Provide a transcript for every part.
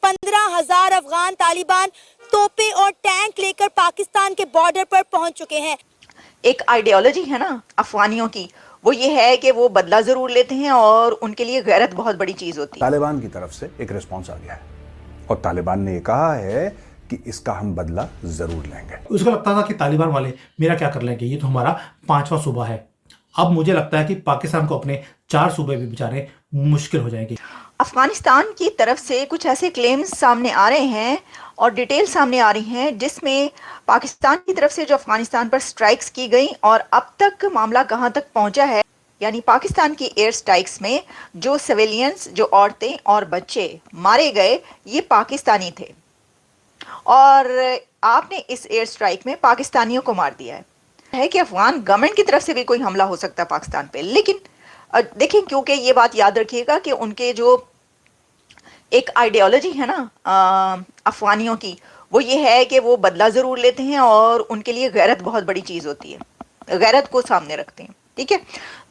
15,000 अफगान तालिबान तोपे और टैंक लेकर पाकिस्तान के बॉर्डर पर पहुंच चुके हैं। एक आइडियोलॉजी है ना अफगानियों की, वो ये है कि वो बदला जरूर लेते हैं और उनके लिए गैरत बहुत बड़ी चीज होती है। तालिबान की तरफ से एक रिस्पॉन्स आ गया है और तालिबान ने ये कहा है कि इसका हम बदला जरूर लेंगे। उसको लगता था कि तालिबान वाले मेरा क्या कर लेंगे, ये तो हमारा 5वां सूबा है। अब मुझे लगता है कि पाकिस्तान को अपने 4 सूबे भी बेचारे मुश्किल हो जाएंगे। अफगानिस्तान की तरफ से कुछ ऐसे क्लेम्स सामने आ रहे हैं और डिटेल सामने आ रही हैं जिसमें पाकिस्तान की तरफ से जो अफगानिस्तान पर स्ट्राइक्स की गई और अब तक मामला कहां तक पहुंचा है, यानी पाकिस्तान की एयर स्ट्राइक्स में जो सिविलियंस, जो औरतें और बच्चे मारे गए, ये पाकिस्तानी थे और आपने इस एयर स्ट्राइक में पाकिस्तानियों को मार दिया है कि अफगान गवर्नमेंट की तरफ से भी कोई हमला हो सकता है पाकिस्तान पे। लेकिन देखें, क्योंकि ये बात याद रखिएगा कि उनके जो एक आइडियोलॉजी है ना अफगानियों की, वो ये है कि वो बदला जरूर लेते हैं और उनके लिए गैरत बहुत बड़ी चीज होती है, गैरत को सामने रखते हैं। ठीक है,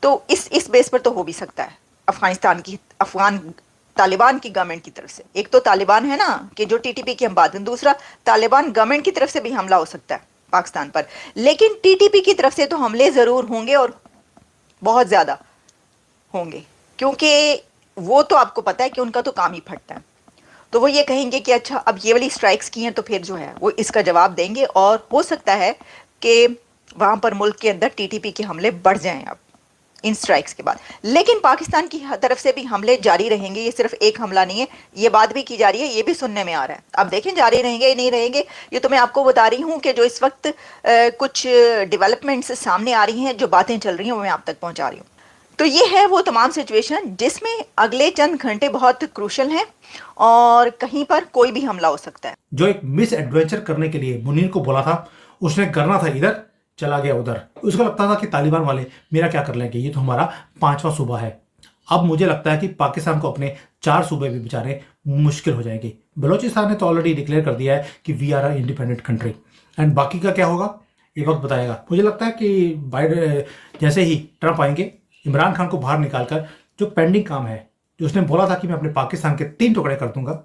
तो इस बेस पर तो हो भी सकता है अफगान तालिबान की गवर्नमेंट की तरफ से। एक तो तालिबान है ना कि जो टीटीपी की हम बात हैं, दूसरा तालिबान गवर्नमेंट की तरफ से भी हमला हो सकता है पाकिस्तान पर। लेकिन टीटीपी की तरफ से तो हमले जरूर होंगे और बहुत ज्यादा होंगे, क्योंकि वो तो आपको पता है कि उनका तो काम ही फटता है। तो वो ये कहेंगे कि अच्छा अब ये वाली स्ट्राइक्स की हैं तो फिर जो है वो इसका जवाब देंगे और हो सकता है कि वहां पर मुल्क के अंदर टीटीपी के हमले बढ़ जाएं अब इन स्ट्राइक्स के बाद। लेकिन पाकिस्तान की तरफ से भी हमले जारी रहेंगे, ये सिर्फ एक हमला नहीं है, ये बात भी की जा रही है, ये भी सुनने में आ रहा है। अब देखें जारी रहेंगे या नहीं रहेंगे, ये तो मैं आपको बता रही हूँ कि जो इस वक्त कुछ डेवलपमेंट्स सामने आ रही हैं, जो बातें चल रही हैं, वो मैं आप तक पहुंचा रही हूँ। तो ये है वो तमाम सिचुएशन जिसमें अगले चंद घंटे बहुत क्रूशल हैं और कहीं पर कोई भी हमला हो सकता है। जो एक मिस एडवेंचर करने के लिए मुनीर को बोला था, उसने करना था इधर, चला गया उधर। उसको लगता था कि तालिबान वाले मेरा क्या कर लेंगे, ये तो हमारा 5वां सूबा है। अब मुझे लगता है कि पाकिस्तान को अपने 4 सूबे भी बेचारे मुश्किल हो जाएंगे। बलोचिस्तान ने तो ऑलरेडी डिक्लेयर कर दिया है कि we are a independent country, and बाकी का क्या होगा ये वक्त बताएगा। मुझे लगता है कि बाइडेन जैसे ही ट्रंप आएंगे, इमरान खान को बाहर निकालकर जो पेंडिंग काम है, जो उसने बोला था कि मैं अपने पाकिस्तान के 3 टुकड़े कर दूंगा,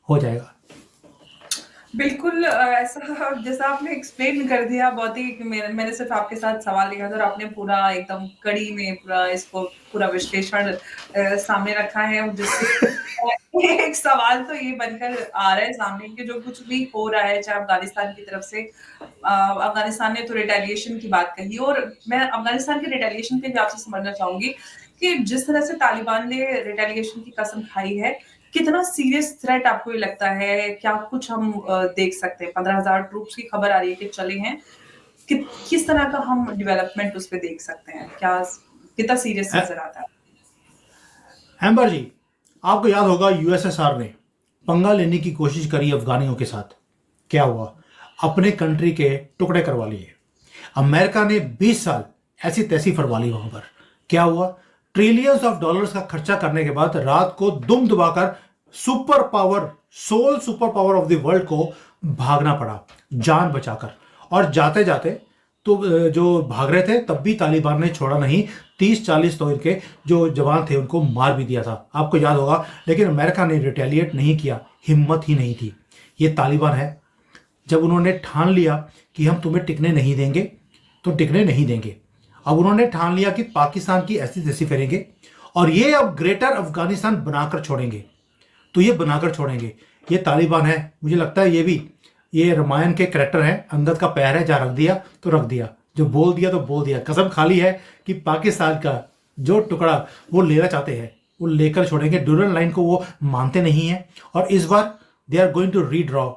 हो जाएगा। बिल्कुल ऐसा जैसा आपने एक्सप्लेन कर दिया, बहुत ही मैंने सिर्फ आपके साथ सवाल लिखा था और आपने पूरा एकदम कड़ी में पूरा इसको पूरा विश्लेषण सामने रखा है, जिससे एक सवाल तो ये बनकर आ रहा है सामने कि जो कुछ भी हो रहा है, चाहे अफगानिस्तान की तरफ से, अफगानिस्तान ने तो रिटेलिएशन की बात कही और मैं अफगानिस्तान के रिटेलिएशन पे भी आपसे समझना चाहूंगी कि जिस तरह से तालिबान ने रिटेलिएशन की कसम खाई है, कितना सीरियस थ्रेट आपको ये लगता है? क्या कुछ हम देख सकते हैं? 15,000 ट्रूप्स की खबर आ रही है कि चले हैं, किस तरह का हम डेवलपमेंट उस पे देख सकते हैं? क्या कितना सीरियस नजर आता है? एम्बर जी, आपको याद होगा यूएसएसआर ने पंगा लेने की कोशिश करी अफगानियों के साथ, क्या हुआ? अपने कंट्री के टुकड़े करवा लिए। अमेरिका ने 20 साल ऐसी तैसी फरवा ली वहां पर, क्या हुआ? ट्रिलियंस ऑफ डॉलर्स का खर्चा करने के बाद रात को दुम दबाकर super power, sole super power of the world को भागना पड़ा जान बचाकर। और जाते जाते तो जो भाग रहे थे तब भी तालिबान ने छोड़ा नहीं, 30-40 तो इनके जो जवान थे उनको मार भी दिया था, आपको याद होगा। लेकिन अमेरिका ने रिटेलिएट नहीं किया, हिम्मत ही नहीं थी। ये तालिबान है, जब उन्होंने ठान लिया कि हम तुम्हें टिकने नहीं देंगे तो टिकने नहीं देंगे। अब उन्होंने ठान लिया कि पाकिस्तान की ऐसी तैसी करेंगे और ये अब ग्रेटर अफगानिस्तान बनाकर छोड़ेंगे, तो ये बनाकर छोड़ेंगे। ये तालिबान है, मुझे लगता है ये रामायण के कैरेक्टर हैं, अंगद का पैर है, जहाँ रख दिया तो रख दिया, जो बोल दिया तो बोल दिया। कसम खाली है कि पाकिस्तान का जो टुकड़ा वो लेना चाहते हैं वो लेकर छोड़ेंगे। ड्यूरल लाइन को वो मानते नहीं है और इस बार they are going to redraw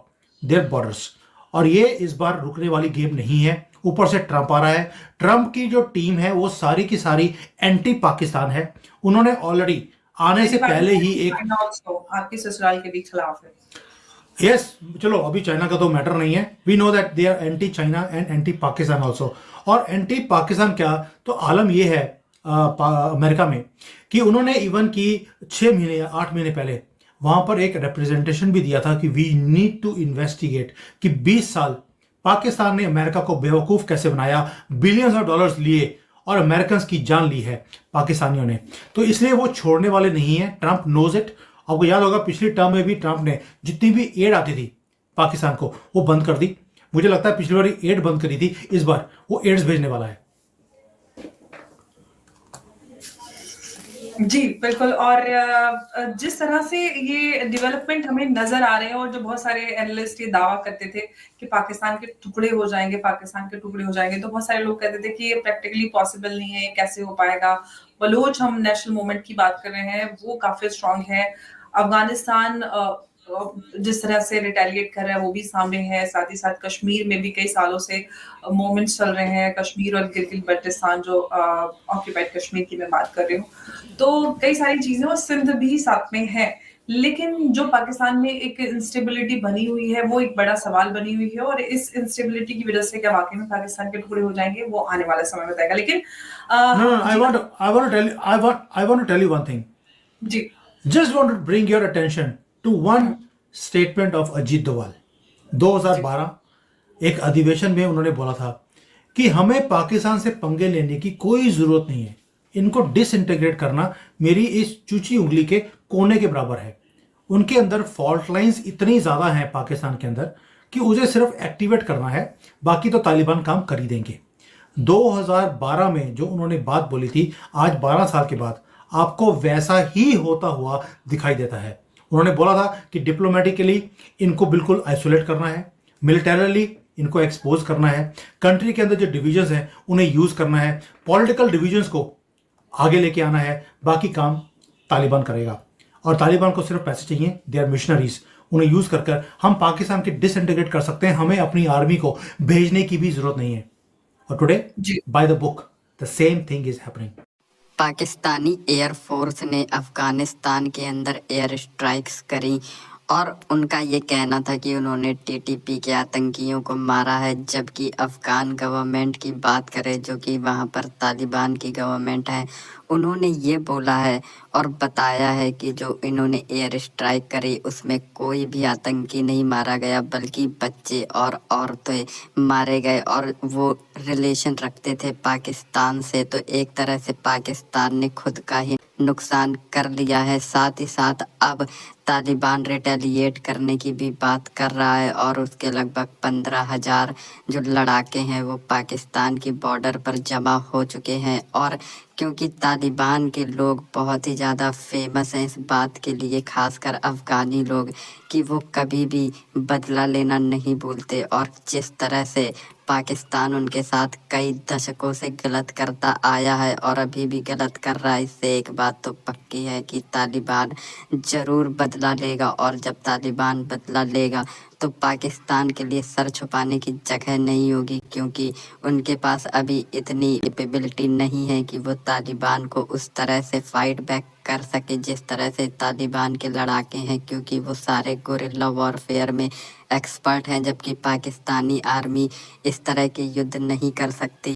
their borders, और ये इस बार रुकने वाली गेम नहीं है। ऊपर से ट्रंप आ रहा है, ट्रंप की जो टीम है वो सारी की सारी एंटी पाकिस्तान है। उन्होंने ऑलरेडी आने से पहले ही एक आपकी ससुराल के भी खिलाफ है। यस, चलो अभी चाइना का तो मैटर नहीं है, we know that they are anti China and anti Pakistan also. और एंटी पाकिस्तान क्या, तो आलम ये है अमेरिका में कि उन्होंने इवन की 6 महीने या 8 महीने पहले वहां पर एक रिप्रेजेंटेशन भी दिया था कि वी नीड टू इन्वेस्टिगेट कि 20 साल पाकिस्तान ने अमेरिका को बेवकूफ कैसे बनाया, बिलियंस ऑफ डॉलर्स लिए और अमेरिकन की जान ली है पाकिस्तानियों ने। तो इसलिए वो छोड़ने वाले नहीं है, ट्रंप नोज इट। आपको याद होगा पिछली टर्म में भी ट्रंप ने जितनी भी एड आती थी पाकिस्तान को वो बंद कर दी। मुझे लगता है पिछली बार एड बंद करी थी, इस बार वो एड्स भेजने वाला है। जी, बिल्कुल। और जिस तरह से ये डेवलपमेंट हमें नज़र आ रहे हैं और जो बहुत सारे एनालिस्ट ये दावा करते थे कि पाकिस्तान के टुकड़े हो जाएँगे, पाकिस्तान के टुकड़े हो जाएँगे, तो बहुत सारे लोग कहते थे कि ये प्रैक्टिकली पॉसिबल नहीं है, ये कैसे हो पाएगा? बलूच हम नेशनल मूवमेंट की बात कर रहे हैं, वो काफ़ी स्ट्रॉन्ग है। अफ़गानिस्तान जिस तरह से रिटेलिएट कर रहा है, वो भी सामने है। साथ ही साथ कश्मीर में भी कई सालों से मूवमेंट्स चल रहे हैं, कश्मीर और गिलगित-बल्टिस्तान जो ऑक्यूपाइड कश्मीर की मैं बात कर रही हूँ। तो कई सारी चीज़ें और सिंध भी साथ में है। लेकिन जो पाकिस्तान में एक इंस्टेबिलिटी बनी हुई है, वो एक बड़ा सवाल बनी हुई है और इस इंस्टेबिलिटी की वज़ह से क्या वाक़ई में पाकिस्तान के टुकड़े हो जाएँगे, वो आने वाला समय बताएगा। लेकिन No, no, ji, I want to tell you one thing. Ji, Just want to bring your attention to one statement of Ajit Doval. 2012 एक अधिवेशन में उन्होंने बोला था कि हमें पाकिस्तान से पंगे लेने की कोई जरूरत नहीं है, इनको डिसइंटीग्रेट करना मेरी इस चूची उंगली के कोने के बराबर है। उनके अंदर फॉल्ट लाइंस इतनी ज्यादा हैं पाकिस्तान के अंदर कि उसे सिर्फ एक्टिवेट करना है, बाकी तो तालिबान काम कर ही देंगे। 2012 में जो उन्होंने बात बोली थी, आज 12 साल के बाद आपको वैसा ही होता हुआ दिखाई देता है। उन्होंने बोला था कि डिप्लोमेटिकली इनको बिल्कुल आइसोलेट करना है, मिलिटरली इनको एक्सपोज करना है, कंट्री के अंदर जो डिविजन्स हैं उन्हें यूज करना है, पॉलिटिकल डिविजन्स को आगे लेके आना है, बाकी काम तालिबान करेगा। और तालिबान को सिर्फ पैसे चाहिए, दे आर मिशनरीज, उन्हें यूज कर कर हम पाकिस्तान के डिसइंटीग्रेट कर सकते हैं, हमें अपनी आर्मी को भेजने की भी जरूरत नहीं है। और टुडे जी। By the book the same thing is happening. Pakistani air force ने अफ़गानिस्तान के अंदर एयर स्ट्राइक्स करी और उनका ये कहना था कि उन्होंने टीटीपी के आतंकियों को मारा है, जबकि अफ़गान गवर्नमेंट की बात करें जो कि वहाँ पर तालिबान की गवर्नमेंट है, उन्होंने ये बोला है और बताया है कि जो इन्होंने एयर स्ट्राइक करी उसमें कोई भी आतंकी नहीं मारा गया, बल्कि बच्चे और औरतें मारे गए और वो रिलेशन रखते थे पाकिस्तान से। तो एक तरह से पाकिस्तान ने खुद का ही नुकसान कर लिया है। साथ ही साथ अब तालिबान रिटेलिएट करने की भी बात कर रहा है और उसके लगभग 15,000 जो लड़ाके हैं वो पाकिस्तान की बॉर्डर पर जमा हो चुके हैं। और क्योंकि तालिबान के लोग बहुत ही ज़्यादा फेमस हैं इस बात के लिए, खासकर अफ़गानी लोग, कि वो कभी भी बदला लेना नहीं भूलते और जिस तरह से पाकिस्तान उनके साथ कई दशकों से गलत करता आया है और अभी भी गलत कर रहा है, इससे एक बात तो पक्की है कि तालिबान ज़रूर बदला लेगा। और जब तालिबान बदला लेगा तो पाकिस्तान के लिए सर छुपाने की जगह नहीं होगी, क्योंकि उनके पास अभी इतनी कैपेबिलिटी नहीं है कि वो तालिबान को उस तरह से फाइट बैक कर सके जिस तरह से तालिबान के लड़ाके हैं, क्योंकि वो सारे गुरिल्ला वॉरफेयर में एक्सपर्ट हैं, जबकि पाकिस्तानी आर्मी इस तरह के युद्ध नहीं कर सकती।